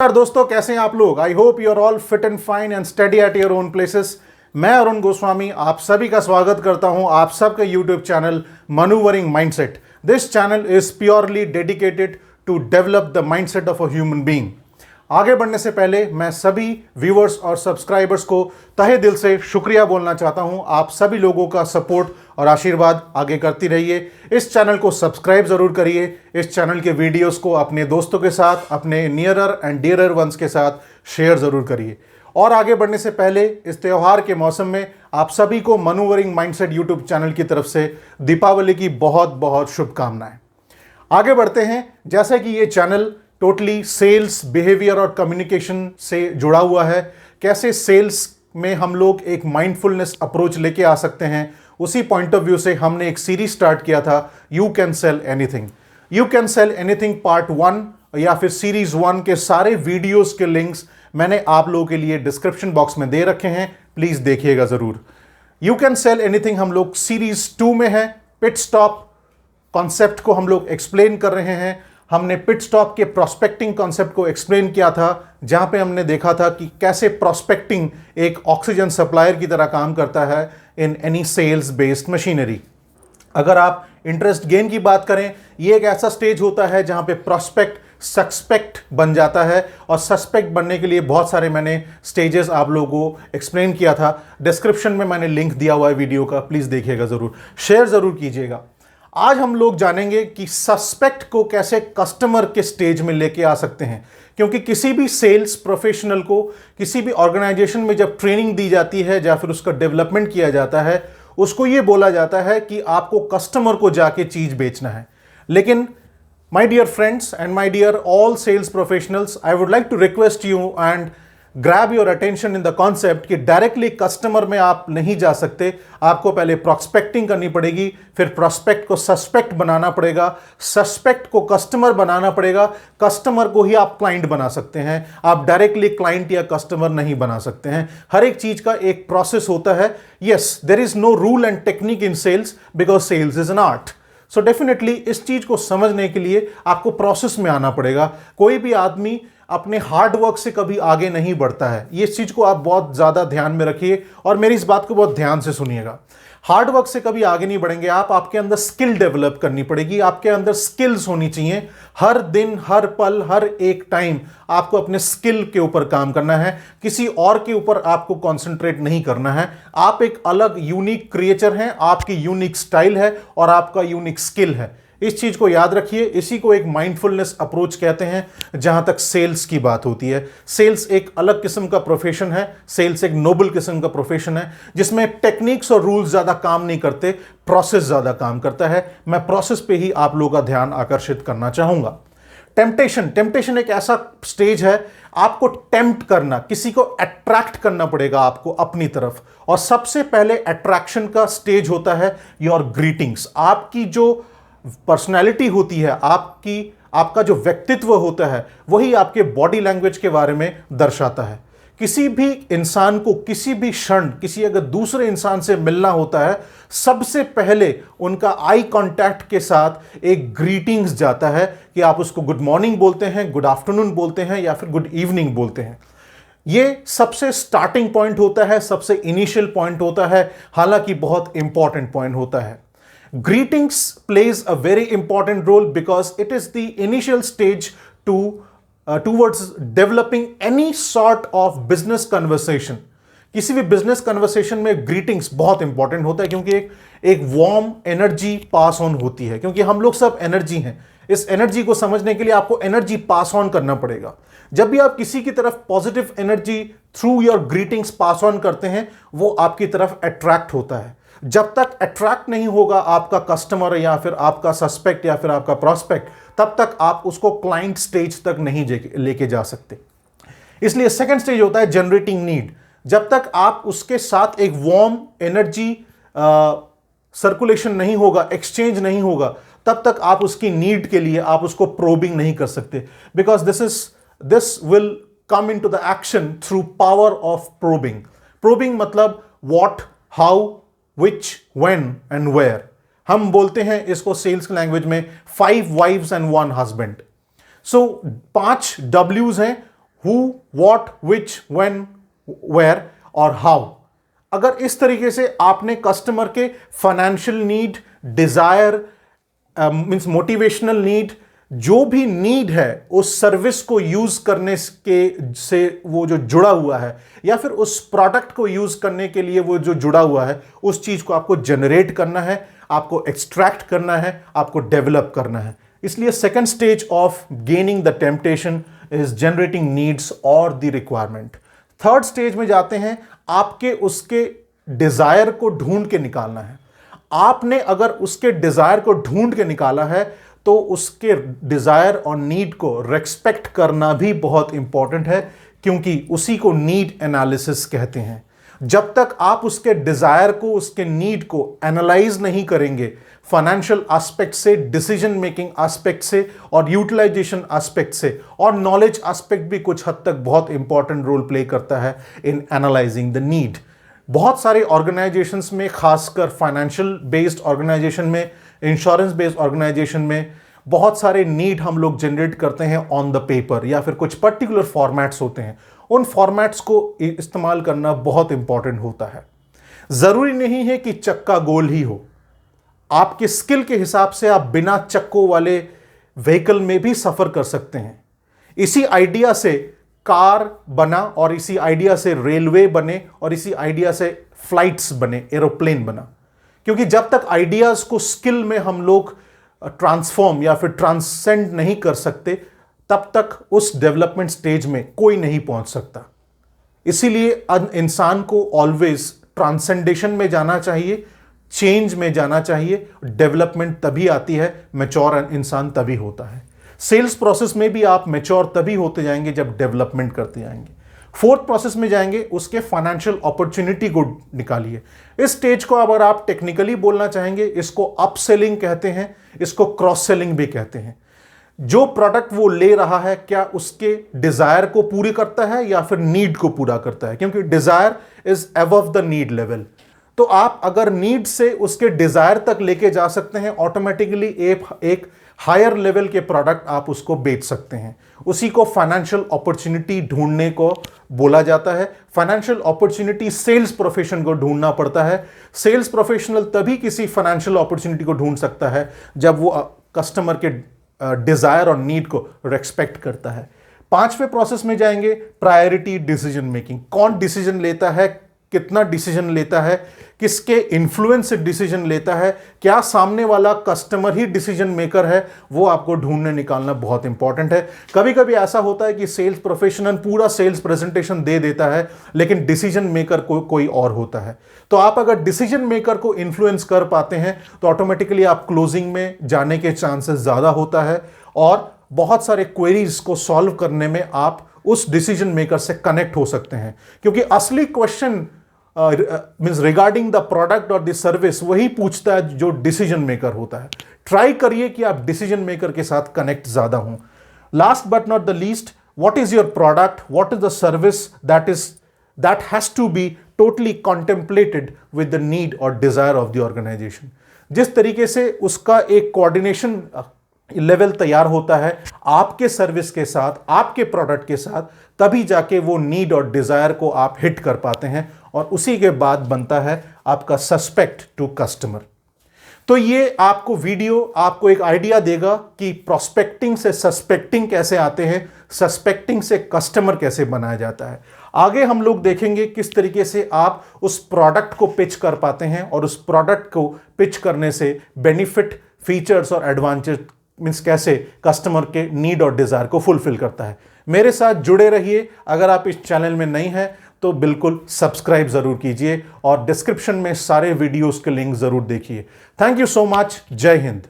नमस्कार दोस्तों, कैसे हैं आप लोग। I hope you are all fit and fine and study at your own places. मैं अरुण गोस्वामी आप सभी का स्वागत करता हूं आप सबके YouTube channel manoeuvring mindset. This channel is purely dedicated to develop the mindset of a human being. आगे बढ़ने से पहले मैं सभी व्यूअर्स और सब्सक्राइबर्स को तहे दिल से शुक्रिया बोलना चाहता हूं। आप सभी लोगों का सपोर्ट और आशीर्वाद आगे करती रहिए। इस चैनल को सब्सक्राइब जरूर करिए। इस चैनल के वीडियोस को अपने दोस्तों के साथ, अपने नियरर एंड डियरर वंस के साथ शेयर जरूर करिए। और आगे बढ़ने से पहले इस त्योहार के मौसम में आप सभी को मनूवरिंग माइंडसेट यूट्यूब चैनल की तरफ से दीपावली की बहुत बहुत शुभकामनाएं। आगे बढ़ते हैं। जैसे कि ये चैनल टोटली सेल्स, बिहेवियर और कम्युनिकेशन से जुड़ा हुआ है, कैसे सेल्स में हम लोग एक माइंडफुलनेस अप्रोच लेके आ सकते हैं, उसी पॉइंट ऑफ व्यू से हमने एक सीरीज स्टार्ट किया था, you can sell anything. You can sell anything part 1 या फिर सीरीज 1 के सारे वीडियोस के लिंक्स मैंने आप लोगों के लिए डिस्क्रिप्शन बॉक्स में दे रखे हैं, प्लीज देखिएगा जरूर। यू कैन सेल एनीथिंग हम लोग सीरीज 2 में है। पिट स्टॉप कॉन्सेप्ट को हम लोग एक्सप्लेन कर रहे हैं। हमने पिट स्टॉप के प्रोस्पेक्टिंग कॉन्सेप्ट को एक्सप्लेन किया था, जहां पे हमने देखा था कि कैसे प्रोस्पेक्टिंग एक ऑक्सीजन सप्लायर की तरह काम करता है in any sales based machinery. अगर आप इंटरेस्ट गेन की बात करें, ये एक ऐसा स्टेज होता है जहां पे प्रोस्पेक्ट सस्पेक्ट बन जाता है, और सस्पेक्ट बनने के लिए बहुत सारे मैंने स्टेजेस आप लोगों को एक्सप्लेन किया था। डिस्क्रिप्शन में मैंने लिंक दिया हुआ है वीडियो का, प्लीज देखिएगा जरूर, शेयर जरूर कीजिएगा। आज हम लोग जानेंगे कि सस्पेक्ट को कैसे कस्टमर के स्टेज में लेके आ सकते हैं, क्योंकि किसी भी सेल्स प्रोफेशनल को किसी भी ऑर्गेनाइजेशन में जब ट्रेनिंग दी जाती है या फिर उसका डेवलपमेंट किया जाता है, उसको ये बोला जाता है कि आपको कस्टमर को जाके चीज बेचना है। लेकिन my dear friends and my dear all sales professionals, I would like to request you and grab your attention in the concept कि डायरेक्टली कस्टमर में आप नहीं जा सकते। आपको पहले प्रोस्पेक्टिंग करनी पड़ेगी, फिर प्रोस्पेक्ट को सस्पेक्ट बनाना पड़ेगा, सस्पेक्ट को कस्टमर बनाना पड़ेगा, कस्टमर को ही आप क्लाइंट बना सकते हैं। आप डायरेक्टली क्लाइंट या कस्टमर नहीं बना सकते हैं। हर एक चीज का एक प्रोसेस होता है। Yes, there is no rule and technique in sales because sales is an art. So definitely इस चीज को समझने के लिए आपको प्रोसेस में आना पड़ेगा। कोई भी आदमी अपने हार्ड वर्क से कभी आगे नहीं बढ़ता है। ये चीज को आप बहुत ज्यादा ध्यान में रखिए और मेरी इस बात को बहुत ध्यान से सुनिएगा। हार्ड वर्क से कभी आगे नहीं बढ़ेंगे आप। आपके अंदर स्किल डेवलप करनी पड़ेगी, आपके अंदर स्किल्स होनी चाहिए। हर दिन, हर पल, हर एक टाइम आपको अपने स्किल के ऊपर काम करना है, किसी और के ऊपर आपको कंसंट्रेट नहीं करना है। आप एक अलग यूनिक क्रिएचर हैं, आपकी यूनिक स्टाइल है और आपका यूनिक स्किल है। इस चीज को याद रखिए। इसी को एक माइंडफुलनेस अप्रोच कहते हैं जहां तक सेल्स की बात होती है। सेल्स एक अलग किस्म का प्रोफेशन है। सेल्स एक नोबल किस्म का प्रोफेशन है जिसमें टेक्निक्स और रूल्स ज्यादा काम नहीं करते, प्रोसेस ज्यादा काम करता है। मैं प्रोसेस पे ही आप लोगों का ध्यान आकर्षित करना चाहूंगा। टेम्पटेशन एक ऐसा स्टेज है, आपको टेम्प्ट करना, किसी को अट्रैक्ट करना पड़ेगा आपको अपनी तरफ। और सबसे पहले अट्रैक्शन का स्टेज होता है योर ग्रीटिंग्स। आपकी जो पर्सनैलिटी होती है, आपका जो व्यक्तित्व होता है, वही आपके बॉडी लैंग्वेज के बारे में दर्शाता है। किसी भी इंसान को किसी भी क्षण किसी अगर दूसरे इंसान से मिलना होता है, सबसे पहले उनका आई कांटेक्ट के साथ एक ग्रीटिंग्स जाता है कि आप उसको गुड मॉर्निंग बोलते हैं, गुड आफ्टरनून बोलते हैं या फिर गुड इवनिंग बोलते हैं। ये सबसे स्टार्टिंग पॉइंट होता है, सबसे इनिशियल पॉइंट होता है, हालांकि बहुत इंपॉर्टेंट पॉइंट होता है। Greetings plays a very important role because it is the initial stage towards developing any sort of business conversation. किसी भी बिजनेस कन्वर्सेशन में ग्रीटिंग्स बहुत इंपॉर्टेंट होता है, क्योंकि एक वार्म एनर्जी पास ऑन होती है, क्योंकि हम लोग सब एनर्जी हैं। इस एनर्जी को समझने के लिए आपको एनर्जी पास ऑन करना पड़ेगा। जब भी आप किसी की तरफ positive energy through your greetings pass on करते हैं, वो आपकी तरफ अट्रैक्ट होता है। जब तक अट्रैक्ट नहीं होगा आपका कस्टमर या फिर आपका सस्पेक्ट या फिर आपका प्रोस्पेक्ट, तब तक आप उसको क्लाइंट स्टेज तक नहीं लेके जा सकते। इसलिए सेकंड स्टेज होता है जनरेटिंग नीड। जब तक आप उसके साथ एक वार्म एनर्जी सर्कुलेशन नहीं होगा, एक्सचेंज नहीं होगा, तब तक आप उसकी नीड के लिए आप उसको प्रोबिंग नहीं कर सकते। Because this will come in to the action through power of probing. Probing मतलब what, how, which, when and where। हम बोलते हैं इसको सेल्स लैंग्वेज में 5 wives and 1 husband। So 5 W's हैं who, what, which, when, where और how. अगर इस तरीके से आपने कस्टमर के financial need, desire, means motivational need, जो भी नीड है उस सर्विस को यूज करने के से वो जो जुड़ा हुआ है, या फिर उस प्रोडक्ट को यूज करने के लिए वो जो जुड़ा हुआ है, उस चीज को आपको जनरेट करना है, आपको एक्सट्रैक्ट करना है, आपको डेवलप करना है। इसलिए second stage of gaining the temptation is generating needs और द रिक्वायरमेंट। थर्ड स्टेज में जाते हैं, आपके उसके डिजायर को ढूंढ के निकालना है। आपने अगर उसके डिजायर को ढूंढ के निकाला है तो उसके डिजायर और नीड को रेस्पेक्ट करना भी बहुत इंपॉर्टेंट है, क्योंकि उसी को नीड एनालिसिस कहते हैं। जब तक आप उसके डिजायर को, उसके नीड को एनालाइज नहीं करेंगे फाइनेंशियल एस्पेक्ट से, डिसीजन मेकिंग एस्पेक्ट से और यूटिलाइजेशन एस्पेक्ट से, और नॉलेज एस्पेक्ट भी कुछ हद तक बहुत इंपॉर्टेंट रोल प्ले करता है इन एनालाइजिंग द नीड। बहुत सारे ऑर्गेनाइजेशंस में, खासकर फाइनेंशियल बेस्ड ऑर्गेनाइजेशन में, इंश्योरेंस बेस्ड ऑर्गेनाइजेशन में, बहुत सारे नीड हम लोग जनरेट करते हैं ऑन द पेपर, या फिर कुछ पर्टिकुलर फॉर्मेट्स होते हैं। उन फॉर्मेट्स को इस्तेमाल करना बहुत इंपॉर्टेंट होता है। जरूरी नहीं है कि चक्का गोल ही हो, आपके स्किल के हिसाब से आप बिना चक्कों वाले व्हीकल में भी सफर कर सकते हैं। इसी आइडिया से कार बना, और इसी आइडिया से रेलवे बने, और इसी आइडिया से फ्लाइट्स बने, एरोप्लेन बना। क्योंकि जब तक आइडियाज को स्किल में हम लोग ट्रांसफॉर्म या फिर ट्रांसेंड नहीं कर सकते, तब तक उस डेवलपमेंट स्टेज में कोई नहीं पहुंच सकता। इसीलिए इंसान को ऑलवेज ट्रांसेंडेशन में जाना चाहिए, चेंज में जाना चाहिए। डेवलपमेंट तभी आती है, मैच्योर इंसान तभी होता है। सेल्स प्रोसेस में भी आप मैच्योर तभी होते जाएंगे जब डेवलपमेंट करते जाएंगे। फोर्थ प्रोसेस में जाएंगे, उसके फाइनेंशियल अपॉर्चुनिटी को निकालिए। इस स्टेज को अगर आप टेक्निकली बोलना चाहेंगे, इसको अपसेलिंग कहते हैं, इसको क्रॉस सेलिंग भी कहते हैं। जो प्रोडक्ट वो ले रहा है, क्या उसके डिजायर को पूरी करता है या फिर नीड को पूरा करता है, क्योंकि desire is above the need level. तो आप अगर नीड से उसके डिजायर तक लेके जा सकते हैं, ऑटोमेटिकली एक हायर लेवल के प्रोडक्ट आप उसको बेच सकते हैं। उसी को फाइनेंशियल अपॉर्चुनिटी ढूंढने को बोला जाता है। फाइनेंशियल अपॉर्चुनिटी सेल्स प्रोफेशन को ढूंढना पड़ता है। सेल्स प्रोफेशनल तभी किसी फाइनेंशियल अपॉर्चुनिटी को ढूंढ सकता है जब वो कस्टमर के डिजायर और नीड को रेस्पेक्ट करता है। पांचवें प्रोसेस में जाएंगे, प्रायोरिटी डिसीजन मेकिंग। कौन डिसीजन लेता है, कितना डिसीजन लेता है, किसके इन्फ्लुएंस से डिसीजन लेता है, क्या सामने वाला कस्टमर ही डिसीजन मेकर है, वो आपको ढूंढने निकालना बहुत इंपॉर्टेंट है। कभी कभी ऐसा होता है कि सेल्स प्रोफेशनल पूरा सेल्स प्रेजेंटेशन दे देता है, लेकिन डिसीजन मेकर कोई और होता है। तो आप अगर डिसीजन मेकर को इन्फ्लुएंस कर पाते हैं तो ऑटोमेटिकली आप क्लोजिंग में जाने के चांसेस ज्यादा होता है, और बहुत सारे क्वेरीज को सॉल्व करने में आप उस डिसीजन मेकर से कनेक्ट हो सकते हैं। क्योंकि असली question means regarding the product और द सर्विस वही पूछता है जो डिसीजन मेकर होता है। ट्राई करिए कि आप डिसीजन मेकर के साथ कनेक्ट ज्यादा हों। Last but not the least, what is your product, what is the service that has to be totally contemplated with the need और डिजायर ऑफ द ऑर्गेनाइजेशन। जिस तरीके से उसका एक कोऑर्डिनेशन लेवल तैयार होता है आपके सर्विस के साथ, आपके प्रोडक्ट के साथ, तभी जाके वो नीड और डिजायर को आप हिट कर पाते हैं, और उसी के बाद बनता है आपका सस्पेक्ट टू कस्टमर। तो ये आपको वीडियो आपको एक आइडिया देगा कि प्रोस्पेक्टिंग से सस्पेक्टिंग कैसे आते हैं, सस्पेक्टिंग से कस्टमर कैसे बनाया जाता है। आगे हम लोग देखेंगे किस तरीके से आप उस प्रोडक्ट को पिच कर पाते हैं, और उस प्रोडक्ट को पिच करने से बेनिफिट, फीचर्स और एडवांटेज मीन्स कैसे कस्टमर के नीड और डिजायर को फुलफिल करता है। मेरे साथ जुड़े रहिए। अगर आप इस चैनल में नहीं हैं तो बिल्कुल सब्सक्राइब जरूर कीजिए, और डिस्क्रिप्शन में सारे वीडियोस के लिंक जरूर देखिए। Thank you so much. जय हिंद।